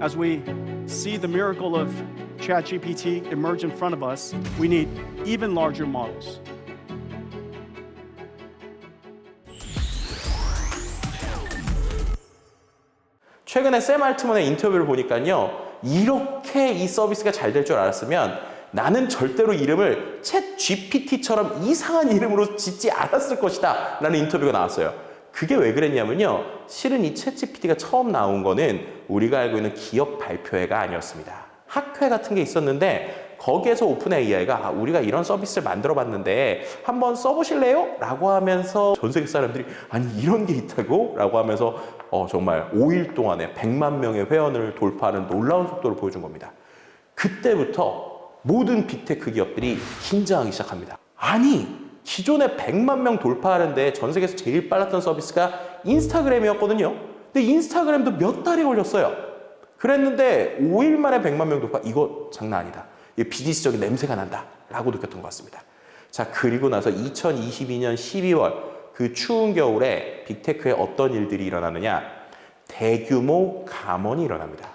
As we see the miracle of ChatGPT emerge in front of us, we need even larger models. 최근에 샘 알트만의 인터뷰를 보니까요, 이렇게 이 서비스가 잘 될 줄 알았으면 나는 절대로 이름을 챗 GPT처럼 이상한 이름으로 짓지 않았을 것이다 라는 인터뷰가 나왔어요. 그게 왜 그랬냐면요, 실은 이 챗 GPT가 처음 나온 거는 우리가 알고 있는 기업 발표회가 아니었습니다. 학회 같은 게 있었는데 거기에서 오픈 AI가 우리가 이런 서비스를 만들어 봤는데 한번 써보실래요? 라고 하면서 전 세계 사람들이 아니 이런 게 있다고? 라고 하면서 정말 5일 동안에 100만 명의 회원을 돌파하는 놀라운 속도를 보여준 겁니다. 그때부터 모든 빅테크 기업들이 긴장하기 시작합니다. 아니 기존에 100만 명 돌파하는데 전 세계에서 제일 빨랐던 서비스가 인스타그램이었거든요. 근데 인스타그램도 몇 달이 걸렸어요. 그랬는데 5일 만에 100만 명 돌파, 이거 장난 아니다. 비즈니스적인 냄새가 난다 라고 느꼈던 것 같습니다. 자, 그리고 나서 2022년 12월 그 추운 겨울에 빅테크에 어떤 일들이 일어나느냐, 대규모 감원이 일어납니다.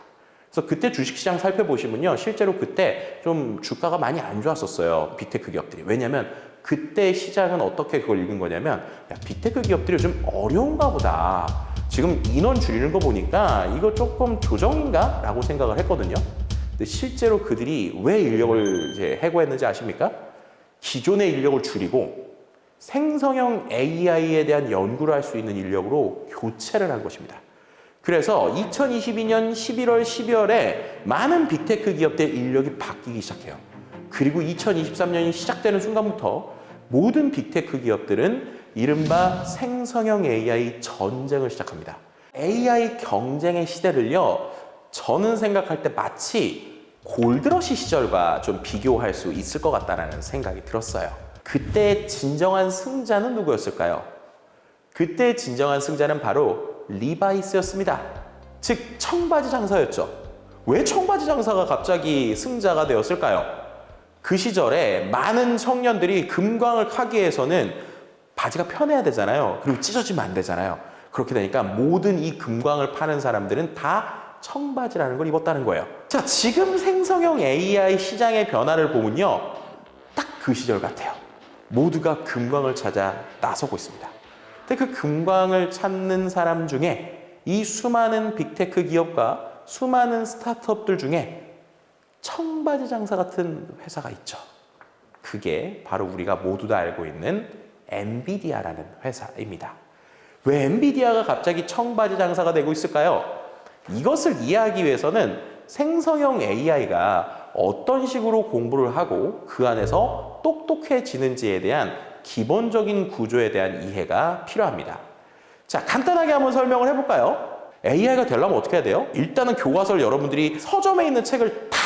그래서 그때 주식시장 살펴보시면요, 실제로 그때 좀 주가가 많이 안 좋았었어요, 빅테크 기업들이. 왜냐면 그때 시장은 어떻게 그걸 읽은 거냐면, 야, 빅테크 기업들이 요즘 어려운가 보다, 지금 인원 줄이는 거 보니까 이거 조금 조정인가? 라고 생각을 했거든요. 근데 실제로 그들이 왜 인력을 이제 해고했는지 아십니까? 기존의 인력을 줄이고 생성형 AI에 대한 연구를 할 수 있는 인력으로 교체를 한 것입니다. 그래서 2022년 11월, 12월에 많은 빅테크 기업들 인력이 바뀌기 시작해요. 그리고 2023년이 시작되는 순간부터 모든 빅테크 기업들은 이른바 생성형 AI 전쟁을 시작합니다. AI 경쟁의 시대를요, 저는 생각할 때 마치 골드러시 시절과 좀 비교할 수 있을 것 같다는 생각이 들었어요. 그때의 진정한 승자는 누구였을까요? 그때의 진정한 승자는 바로 리바이스였습니다. 즉 청바지 장사였죠. 왜 청바지 장사가 갑자기 승자가 되었을까요? 그 시절에 많은 청년들이 금광을 하기 위해서는 바지가 편해야 되잖아요. 그리고 찢어지면 안 되잖아요. 그렇게 되니까 모든 이 금광을 파는 사람들은 다 청바지라는 걸 입었다는 거예요. 자, 지금 생성형 AI 시장의 변화를 보면요, 딱 그 시절 같아요. 모두가 금광을 찾아 나서고 있습니다. 근데 그 금광을 찾는 사람 중에 이 수많은 빅테크 기업과 수많은 스타트업들 중에 청바지 장사 같은 회사가 있죠. 그게 바로 우리가 모두 다 알고 있는 엔비디아라는 회사입니다. 왜 엔비디아가 갑자기 청바지 장사가 되고 있을까요? 이것을 이해하기 위해서는 생성형 AI가 어떤 식으로 공부를 하고 그 안에서 똑똑해지는지에 대한 기본적인 구조에 대한 이해가 필요합니다. 자, 간단하게 한번 설명을 해볼까요? AI가 되려면 어떻게 해야 돼요? 일단은 교과서를 여러분들이 서점에 있는 책을 다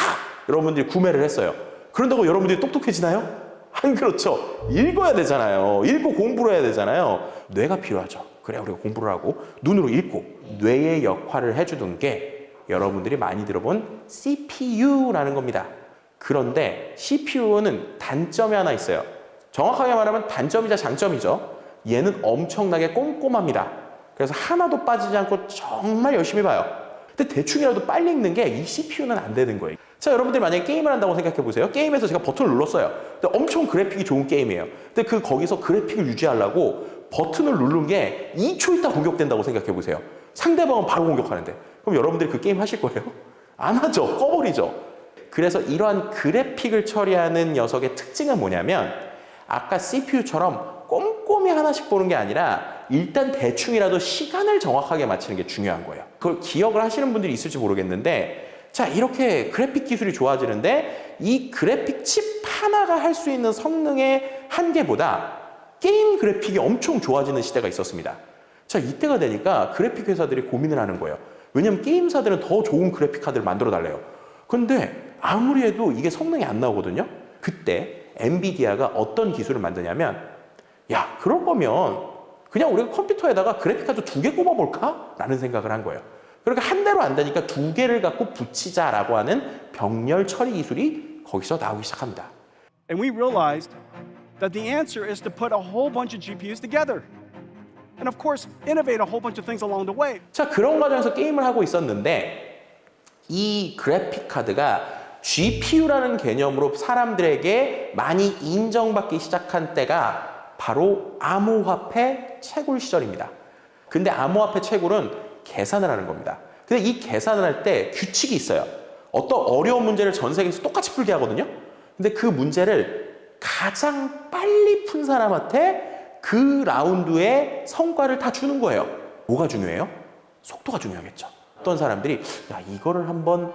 여러분들이 구매를 했어요. 그런다고 여러분들이 똑똑해지나요? 안 그렇죠. 읽어야 되잖아요. 읽고 공부를 해야 되잖아요. 뇌가 필요하죠. 그래야 우리가 공부를 하고 눈으로 읽고 뇌의 역할을 해주던 게 여러분들이 많이 들어본 CPU라는 겁니다. 그런데 CPU는 단점이 하나 있어요. 정확하게 말하면 단점이자 장점이죠. 얘는 엄청나게 꼼꼼합니다. 그래서 하나도 빠지지 않고 정말 열심히 봐요. 근데 대충이라도 빨리 읽는 게 이 CPU는 안 되는 거예요. 자, 여러분들이 만약에 게임을 한다고 생각해 보세요. 게임에서 제가 버튼을 눌렀어요. 근데 엄청 그래픽이 좋은 게임이에요. 근데 거기서 그래픽을 유지하려고 버튼을 누른 게 2초 있다 공격된다고 생각해 보세요. 상대방은 바로 공격하는데. 그럼 여러분들이 그 게임 하실 거예요? 안 하죠. 꺼버리죠. 그래서 이러한 그래픽을 처리하는 녀석의 특징은 뭐냐면, 아까 CPU처럼 꼼꼼히 하나씩 보는 게 아니라 일단 대충이라도 시간을 정확하게 맞추는 게 중요한 거예요. 그걸 기억을 하시는 분들이 있을지 모르겠는데, 자, 이렇게 그래픽 기술이 좋아지는데 이 그래픽 칩 하나가 할 수 있는 성능의 한계보다 게임 그래픽이 엄청 좋아지는 시대가 있었습니다. 자, 이때가 되니까 그래픽 회사들이 고민을 하는 거예요. 왜냐면 게임사들은 더 좋은 그래픽 카드를 만들어 달래요. 근데 아무리 해도 이게 성능이 안 나오거든요. 그때 엔비디아가 어떤 기술을 만드냐면, 야, 그럴 거면 그냥 우리가 컴퓨터에다가 그래픽 카드 2개 꼽아볼까? 라는 생각을 한 거예요. 그러니까 한 대로 안 되니까 2개를 갖고 붙이자라고 하는 병렬 처리 기술이 거기서 나오기 시작합니다. And we realized that the answer is to put a whole bunch of GPUs together. And of course, innovate a whole bunch of things along the way. 자, 그런 과정에서 게임을 하고 있었는데 이 그래픽 카드가 GPU라는 개념으로 사람들에게 많이 인정받기 시작한 때가 바로 암호화폐 채굴 시절입니다. 근데 암호화폐 채굴은 계산을 하는 겁니다. 근데 이 계산을 할 때 규칙이 있어요. 어떤 어려운 문제를 전 세계에서 똑같이 풀게 하거든요. 근데 그 문제를 가장 빨리 푼 사람한테 그 라운드의 성과를 다 주는 거예요. 뭐가 중요해요? 속도가 중요하겠죠. 어떤 사람들이 야, 이거를 한번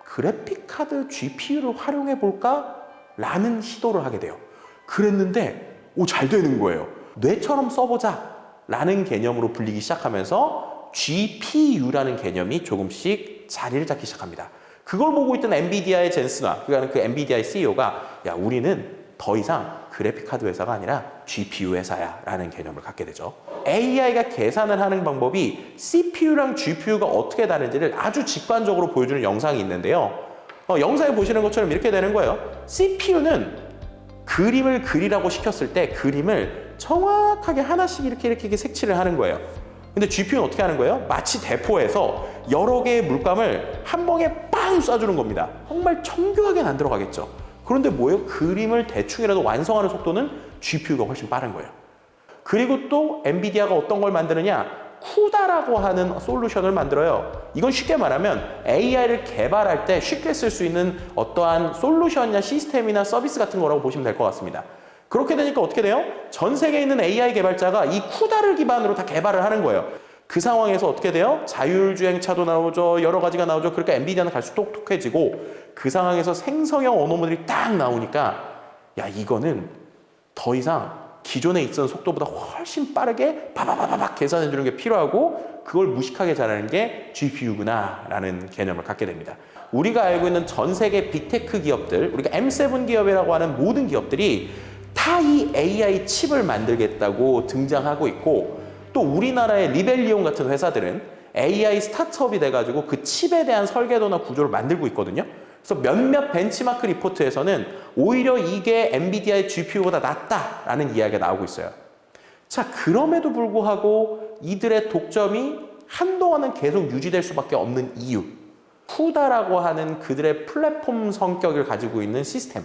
그래픽카드 GPU를 활용해 볼까? 라는 시도를 하게 돼요. 그랬는데 잘 되는 거예요. 뇌처럼 써보자 라는 개념으로 불리기 시작하면서 GPU라는 개념이 조금씩 자리를 잡기 시작합니다. 그걸 보고 있던 엔비디아의 젠슨화, 그러니까 그 엔비디아의 CEO가 야, 우리는 더 이상 그래픽카드 회사가 아니라 GPU 회사야 라는 개념을 갖게 되죠. AI가 계산을 하는 방법이 CPU랑 GPU가 어떻게 다른지를 아주 직관적으로 보여주는 영상이 있는데요. 영상에 보시는 것처럼 이렇게 되는 거예요. CPU는 그림을 그리라고 시켰을 때 그림을 정확하게 하나씩 이렇게 색칠을 하는 거예요. 근데 GPU는 어떻게 하는 거예요? 마치 대포에서 여러 개의 물감을 한 방에 빵 쏴주는 겁니다. 정말 정교하게는 안 들어가겠죠. 그런데 뭐예요? 그림을 대충이라도 완성하는 속도는 GPU가 훨씬 빠른 거예요. 그리고 또 엔비디아가 어떤 걸 만드느냐? 쿠다라고 하는 솔루션을 만들어요. 이건 쉽게 말하면 AI를 개발할 때 쉽게 쓸 수 있는 어떠한 솔루션이나 시스템이나 서비스 같은 거라고 보시면 될 것 같습니다. 그렇게 되니까 어떻게 돼요? 전 세계에 있는 AI 개발자가 이 쿠다를 기반으로 다 개발을 하는 거예요. 그 상황에서 어떻게 돼요? 자율주행차도 나오죠. 여러 가지가 나오죠. 그러니까 엔비디아는 갈수록 똑똑해지고 그 상황에서 생성형 언어 모델이 딱 나오니까 야, 이거는 더 이상 기존에 있던 속도보다 훨씬 빠르게 바바바바박 계산해 주는 게 필요하고 그걸 무식하게 잘하는 게 GPU구나 라는 개념을 갖게 됩니다. 우리가 알고 있는 전 세계 빅테크 기업들, 우리가 M7 기업이라고 하는 모든 기업들이 다 이 AI 칩을 만들겠다고 등장하고 있고 또 우리나라의 리벨리온 같은 회사들은 AI 스타트업이 돼가지고 그 칩에 대한 설계도나 구조를 만들고 있거든요. 그래서 몇몇 벤치마크 리포트에서는 오히려 이게 엔비디아의 GPU보다 낫다라는 이야기가 나오고 있어요. 자, 그럼에도 불구하고 이들의 독점이 한동안은 계속 유지될 수밖에 없는 이유. 쿠다라고 하는 그들의 플랫폼 성격을 가지고 있는 시스템.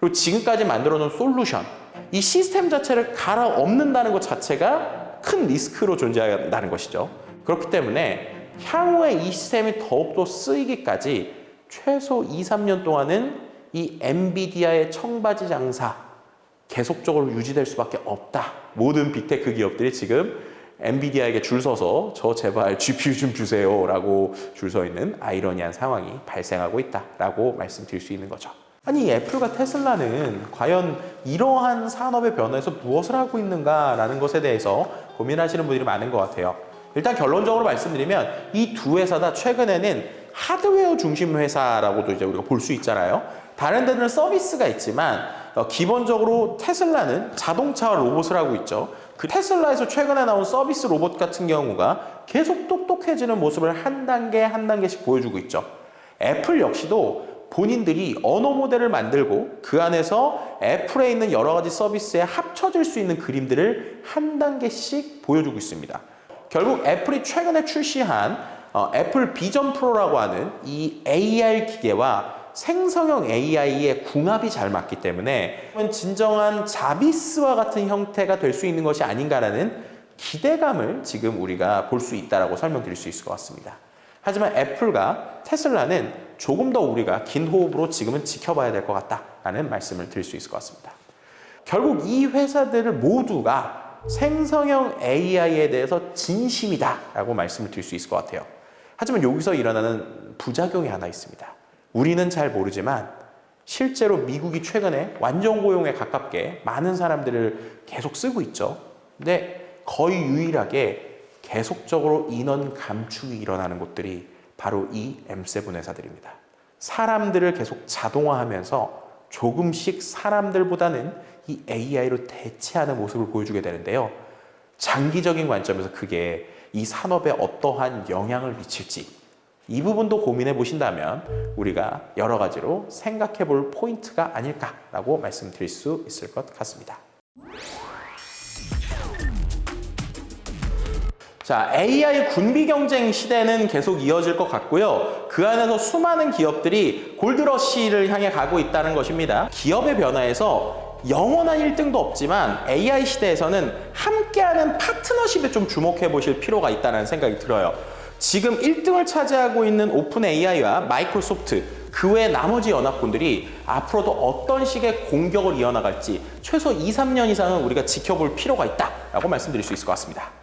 그리고 지금까지 만들어 놓은 솔루션. 이 시스템 자체를 갈아엎는다는 것 자체가 큰 리스크로 존재한다는 것이죠. 그렇기 때문에 향후에 이 시스템이 더욱더 쓰이기까지 최소 2-3년 동안은 이 엔비디아의 청바지 장사 계속적으로 유지될 수밖에 없다. 모든 빅테크 기업들이 지금 엔비디아에게 줄 서서 저 제발 GPU 좀 주세요 라고 줄 서 있는 아이러니한 상황이 발생하고 있다라고 말씀드릴 수 있는 거죠. 아니, 애플과 테슬라는 과연 이러한 산업의 변화에서 무엇을 하고 있는가라는 것에 대해서 고민하시는 분들이 많은 것 같아요. 일단 결론적으로 말씀드리면 이 두 회사 다 최근에는 하드웨어 중심 회사라고도 이제 우리가 볼 수 있잖아요. 다른 데는 서비스가 있지만 기본적으로 테슬라는 자동차와 로봇을 하고 있죠. 그 테슬라에서 최근에 나온 서비스 로봇 같은 경우가 계속 똑똑해지는 모습을 한 단계 한 단계씩 보여주고 있죠. 애플 역시도 본인들이 언어 모델을 만들고 그 안에서 애플에 있는 여러 가지 서비스에 합쳐질 수 있는 그림들을 한 단계씩 보여주고 있습니다. 결국 애플이 최근에 출시한 애플 비전 프로라고 하는 이 AR 기계와 생성형 AI의 궁합이 잘 맞기 때문에 진정한 자비스와 같은 형태가 될 수 있는 것이 아닌가라는 기대감을 지금 우리가 볼 수 있다고 설명드릴 수 있을 것 같습니다. 하지만 애플과 테슬라는 조금 더 우리가 긴 호흡으로 지금은 지켜봐야 될 것 같다라는 말씀을 드릴 수 있을 것 같습니다. 결국 이 회사들을 모두가 생성형 AI에 대해서 진심이다라고 말씀을 드릴 수 있을 것 같아요. 하지만 여기서 일어나는 부작용이 하나 있습니다. 우리는 잘 모르지만 실제로 미국이 최근에 완전 고용에 가깝게 많은 사람들을 계속 쓰고 있죠. 근데 거의 유일하게 계속적으로 인원 감축이 일어나는 곳들이 바로 이 M7 회사들입니다. 사람들을 계속 자동화하면서 조금씩 사람들보다는 이 AI로 대체하는 모습을 보여주게 되는데요. 장기적인 관점에서 그게 이 산업에 어떠한 영향을 미칠지 이 부분도 고민해 보신다면 우리가 여러 가지로 생각해 볼 포인트가 아닐까라고 말씀드릴 수 있을 것 같습니다. 자, AI 군비 경쟁 시대는 계속 이어질 것 같고요. 그 안에서 수많은 기업들이 골드러시를 향해 가고 있다는 것입니다. 기업의 변화에서 영원한 1등도 없지만 AI 시대에서는 함께하는 파트너십에 좀 주목해 보실 필요가 있다는 생각이 들어요. 지금 1등을 차지하고 있는 오픈 AI와 마이크로소프트, 그 외 나머지 연합군들이 앞으로도 어떤 식의 공격을 이어나갈지 최소 2, 3년 이상은 우리가 지켜볼 필요가 있다라고 말씀드릴 수 있을 것 같습니다.